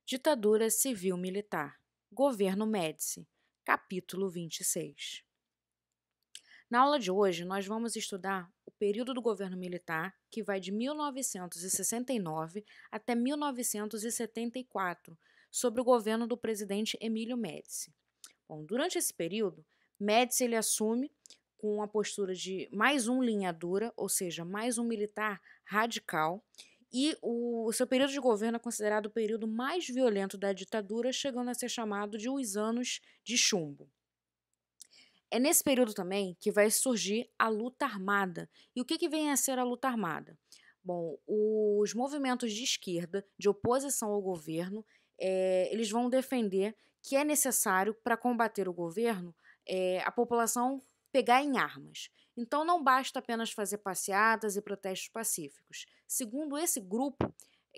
Ditadura Civil-Militar, Governo Médici, capítulo 26. Na aula de hoje, nós vamos estudar o período do governo militar, que vai de 1969 até 1974, sobre o governo do presidente Emílio Médici. Bom, durante esse período, Médici ele assume com a postura de mais um linha dura, ou seja, mais um militar radical, e o seu período de governo é considerado o período mais violento da ditadura, chegando a ser chamado de os anos de chumbo. É nesse período também que vai surgir a luta armada. E o que vem a ser a luta armada? Bom, os movimentos de esquerda, de oposição ao governo, eles vão defender que é necessário, para combater o governo, a população pegar em armas. Então, não basta apenas fazer passeatas e protestos pacíficos. Segundo esse grupo,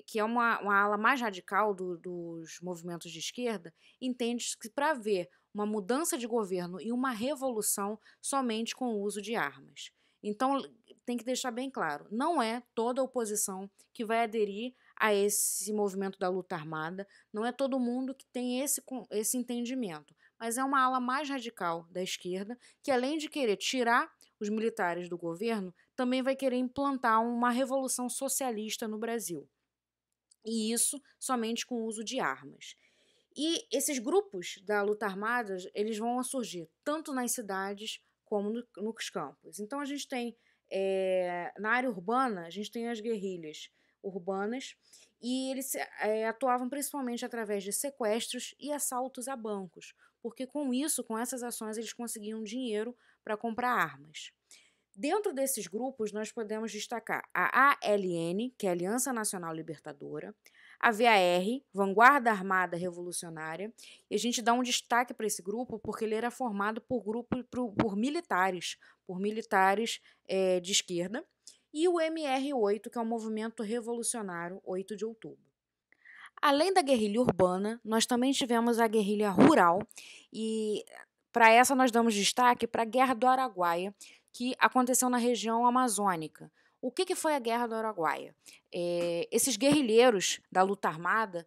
que é uma ala mais radical dos movimentos de esquerda, entende que para haver uma mudança de governo e uma revolução somente com o uso de armas. Então, tem que deixar bem claro, não é toda a oposição que vai aderir a esse movimento da luta armada, não é todo mundo que tem esse entendimento, mas é uma ala mais radical da esquerda que, além de querer tirar os militares do governo, também vai querer implantar uma revolução socialista no Brasil. E isso somente com o uso de armas. E esses grupos da luta armada, eles vão surgir tanto nas cidades como nos campos. Então a gente tem, na área urbana, a gente tem as guerrilhas urbanas e eles atuavam principalmente através de sequestros e assaltos a bancos, porque com isso, com essas ações, eles conseguiam dinheiro para comprar armas. Dentro desses grupos, nós podemos destacar a ALN, que é a Aliança Nacional Libertadora, a VAR, Vanguarda Armada Revolucionária, e a gente dá um destaque para esse grupo porque ele era formado por militares, de esquerda, e o MR8, que é o Movimento Revolucionário 8 de Outubro. Além da guerrilha urbana, nós também tivemos a guerrilha rural, e para essa nós damos destaque para a Guerra do Araguaia, que aconteceu na região amazônica. O que foi a Guerra do Araguaia? Esses guerrilheiros da luta armada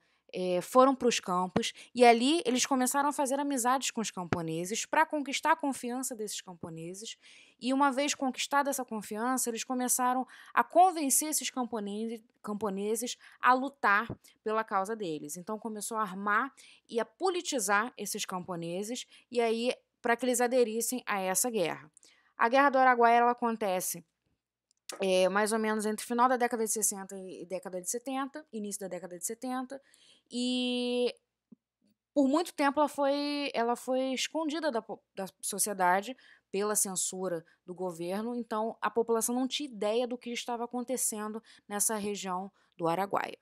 foram para os campos e ali eles começaram a fazer amizades com os camponeses para conquistar a confiança desses camponeses. E uma vez conquistada essa confiança, eles começaram a convencer esses camponeses a lutar pela causa deles. Então começou a armar e a politizar esses camponeses e aí para que eles aderissem a essa guerra. A Guerra do Araguaia ela acontece mais ou menos entre o final da década de 60 e década de 70, início da década de 70, e por muito tempo ela foi escondida da sociedade pela censura do governo, então a população não tinha ideia do que estava acontecendo nessa região do Araguaia.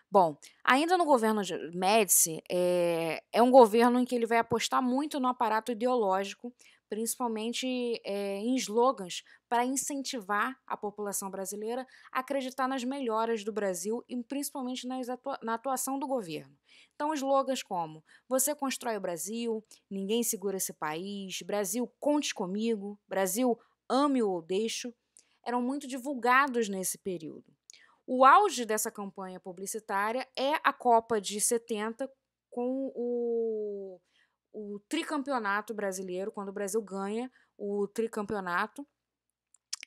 Bom, ainda no governo de Médici, é um governo em que ele vai apostar muito no aparato ideológico, principalmente em slogans para incentivar a população brasileira a acreditar nas melhoras do Brasil e principalmente na atuação do governo. Então, slogans como "Você constrói o Brasil", "Ninguém segura esse país", "Brasil, conte comigo", "Brasil, ame-o ou deixe-o", eram muito divulgados nesse período. O auge dessa campanha publicitária é a Copa de 70 com o tricampeonato brasileiro, quando o Brasil ganha o tricampeonato.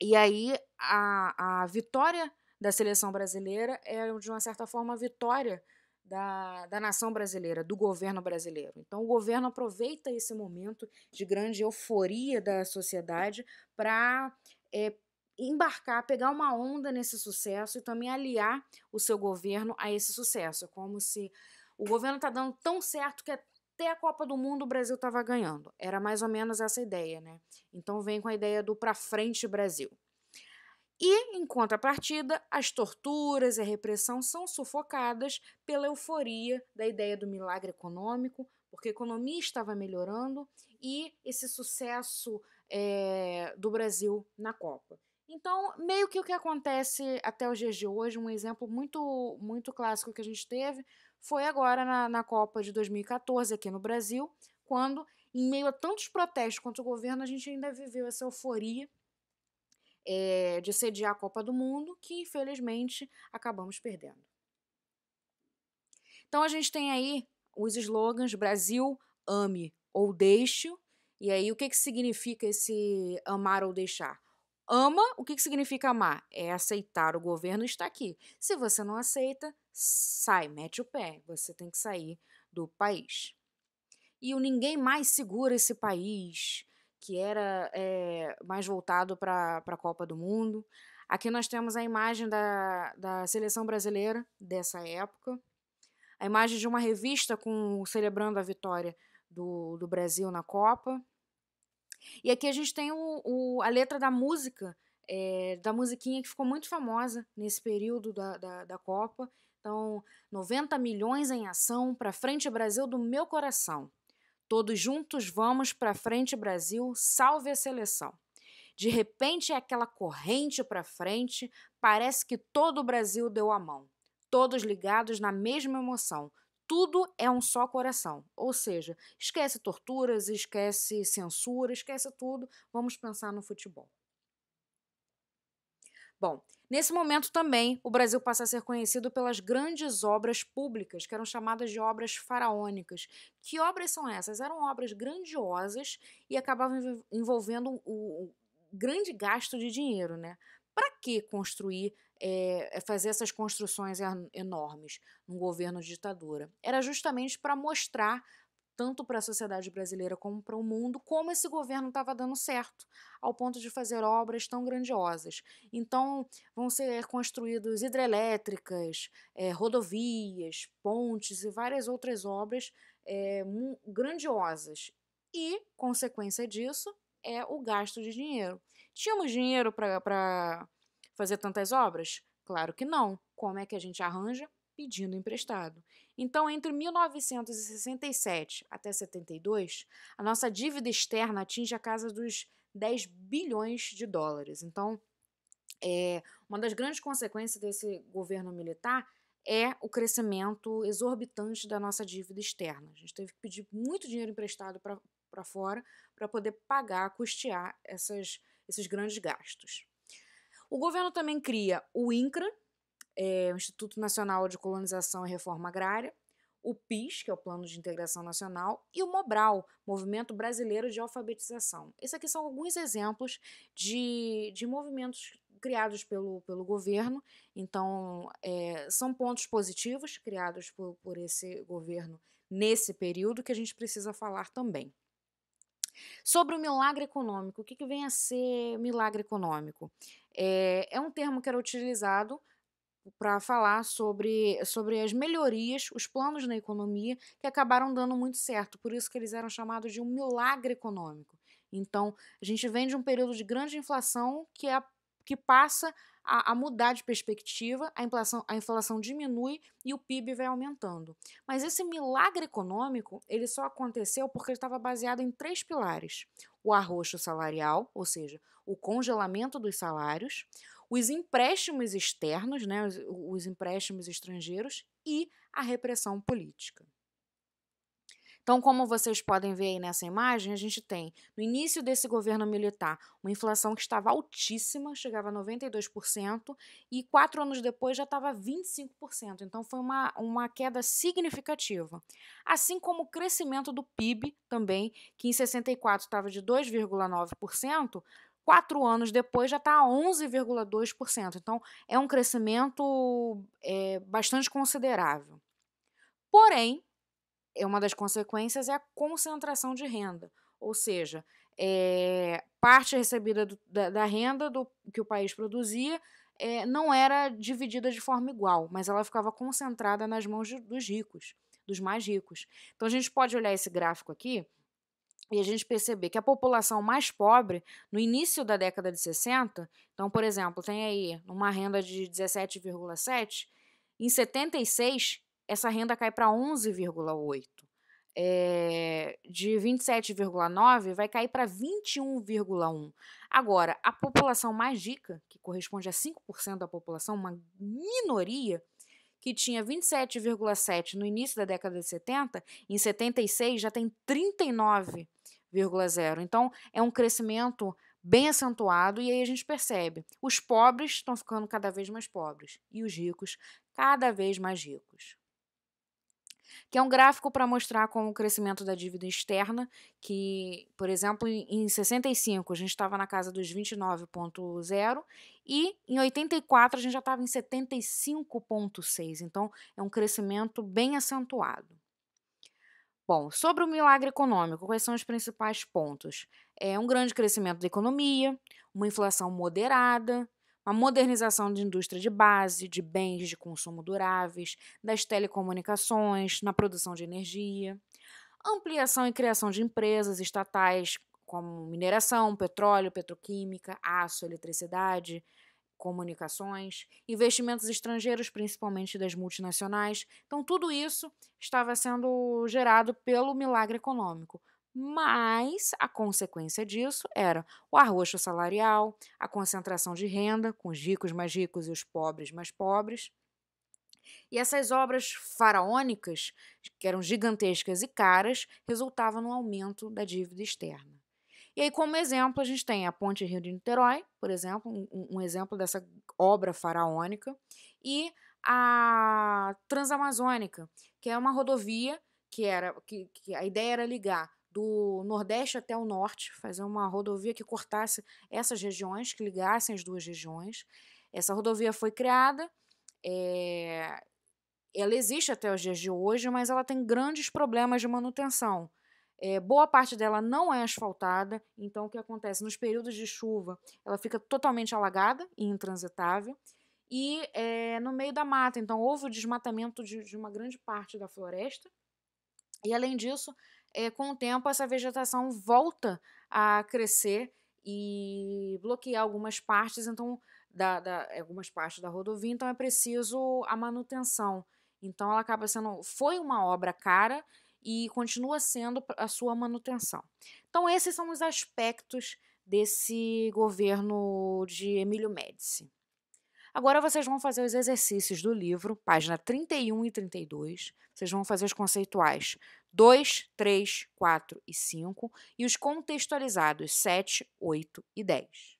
E aí a vitória da seleção brasileira é, de uma certa forma, a vitória da nação brasileira, do governo brasileiro. Então, o governo aproveita esse momento de grande euforia da sociedade para embarcar, pegar uma onda nesse sucesso e também aliar o seu governo a esse sucesso. É como se o governo está dando tão certo que até a Copa do Mundo o Brasil estava ganhando. Era mais ou menos essa ideia, né? Então vem com a ideia do pra frente Brasil. E, em contrapartida, as torturas e a repressão são sufocadas pela euforia da ideia do milagre econômico, porque a economia estava melhorando e esse sucesso do Brasil na Copa. Então, meio que o que acontece até os dias de hoje, um exemplo muito clássico que a gente teve, foi agora na Copa de 2014 aqui no Brasil, quando, em meio a tantos protestos contra o governo, a gente ainda viveu essa euforia de sediar a Copa do Mundo, que infelizmente acabamos perdendo. Então a gente tem aí os slogans Brasil, ame ou deixe. E aí o que significa esse amar ou deixar? Ama, o que significa amar? É aceitar o governo está aqui. Se você não aceita, sai, mete o pé. Você tem que sair do país. E o ninguém mais segura esse país, que era mais voltado para a Copa do Mundo. Aqui nós temos a imagem da seleção brasileira dessa época, a imagem de uma revista celebrando a vitória do Brasil na Copa. E aqui a gente tem a letra da música, da musiquinha que ficou muito famosa nesse período da Copa. Então, 90 milhões em ação, pra frente Brasil do meu coração. Todos juntos vamos pra frente Brasil, salve a seleção. De repente é aquela corrente pra frente, parece que todo o Brasil deu a mão. Todos ligados na mesma emoção. Tudo é um só coração. Ou seja, esquece torturas, esquece censura, esquece tudo. Vamos pensar no futebol. Bom, nesse momento também o Brasil passa a ser conhecido pelas grandes obras públicas, que eram chamadas de obras faraônicas. Que obras são essas? Eram obras grandiosas e acabavam envolvendo o grande gasto de dinheiro, né? Para que construir, fazer essas construções enormes num governo de ditadura? Era justamente para mostrar tanto para a sociedade brasileira como para o mundo, como esse governo estava dando certo, ao ponto de fazer obras tão grandiosas. Então, vão ser construídas hidrelétricas, rodovias, pontes e várias outras obras grandiosas. E, consequência disso, é o gasto de dinheiro. Tínhamos dinheiro para fazer tantas obras? Claro que não. Como é que a gente arranja? Pedindo emprestado. Então, entre 1967 até 72, a nossa dívida externa atinge a casa dos 10 bilhões de dólares. Então, uma das grandes consequências desse governo militar é o crescimento exorbitante da nossa dívida externa. A gente teve que pedir muito dinheiro emprestado para fora para poder pagar, custear esses grandes gastos. O governo também cria o INCRA, o Instituto Nacional de Colonização e Reforma Agrária, o PIS, que é o Plano de Integração Nacional, e o MOBRAL, Movimento Brasileiro de Alfabetização. Esses aqui são alguns exemplos de movimentos criados pelo governo. Então, são pontos positivos criados por esse governo nesse período que a gente precisa falar também. Sobre o milagre econômico, o que vem a ser milagre econômico? É um termo que era utilizado para falar sobre as melhorias, os planos na economia que acabaram dando muito certo, por isso que eles eram chamados de um milagre econômico. Então, a gente vem de um período de grande inflação que passa a mudar de perspectiva, a inflação diminui e o PIB vai aumentando. Mas esse milagre econômico, ele só aconteceu porque ele estava baseado em 3 pilares: o arroxo salarial, ou seja, o congelamento dos salários, os empréstimos externos, né, os empréstimos estrangeiros e a repressão política. Então, como vocês podem ver aí nessa imagem, a gente tem, no início desse governo militar, uma inflação que estava altíssima, chegava a 92%, e 4 anos depois já estava 25%. Então, foi uma queda significativa. Assim como o crescimento do PIB também, que em 64 estava de 2,9%, 4 anos depois já está a 11,2%. Então, é um crescimento bastante considerável. Porém, uma das consequências é a concentração de renda, ou seja, parte recebida da renda que o país produzia não era dividida de forma igual, mas ela ficava concentrada nas mãos dos ricos, dos mais ricos. Então a gente pode olhar esse gráfico aqui e a gente perceber que a população mais pobre, no início da década de 60, então, por exemplo, tem aí uma renda de 17,7, em 76 essa renda cai para 11,8. De 27,9 vai cair para 21,1. Agora, a população mais rica, que corresponde a 5% da população, uma minoria, que tinha 27,7 no início da década de 70, em 76 já tem 39,0. Então, é um crescimento bem acentuado e aí a gente percebe, os pobres estão ficando cada vez mais pobres e os ricos cada vez mais ricos. que é um gráfico para mostrar como o crescimento da dívida externa, que, por exemplo, em 65 a gente estava na casa dos 29,0 e em 84 a gente já estava em 75,6, então é um crescimento bem acentuado. Bom, sobre o milagre econômico, quais são os principais pontos? É um grande crescimento da economia, uma inflação moderada, uma modernização de indústria de base, de bens de consumo duráveis, das telecomunicações, na produção de energia, ampliação e criação de empresas estatais como mineração, petróleo, petroquímica, aço, eletricidade, comunicações, investimentos estrangeiros, principalmente das multinacionais. Então, tudo isso estava sendo gerado pelo milagre econômico. Mas a consequência disso era o arroxo salarial, a concentração de renda, com os ricos mais ricos e os pobres mais pobres. E essas obras faraônicas, que eram gigantescas e caras, resultavam no aumento da dívida externa. E aí, como exemplo, a gente tem a Ponte Rio de Niterói, por exemplo, um exemplo dessa obra faraônica, e a Transamazônica, que é uma rodovia que a ideia era ligar do Nordeste até o Norte, fazer uma rodovia que cortasse essas regiões, que ligassem as duas regiões. Essa rodovia foi criada, ela existe até os dias de hoje, mas ela tem grandes problemas de manutenção. Boa parte dela não é asfaltada, então o que acontece? Nos períodos de chuva, ela fica totalmente alagada e intransitável, e no meio da mata, então houve o desmatamento de uma grande parte da floresta, e além disso, com o tempo, essa vegetação volta a crescer e bloquear algumas partes, então, algumas partes da rodovia, então é preciso a manutenção. Então ela acaba sendo, foi uma obra cara e continua sendo a sua manutenção. Então esses são os aspectos desse governo de Emílio Médici. Agora vocês vão fazer os exercícios do livro, página 31 e 32. Vocês vão fazer os conceituais 2, 3, 4 e 5 e os contextualizados 7, 8 e 10.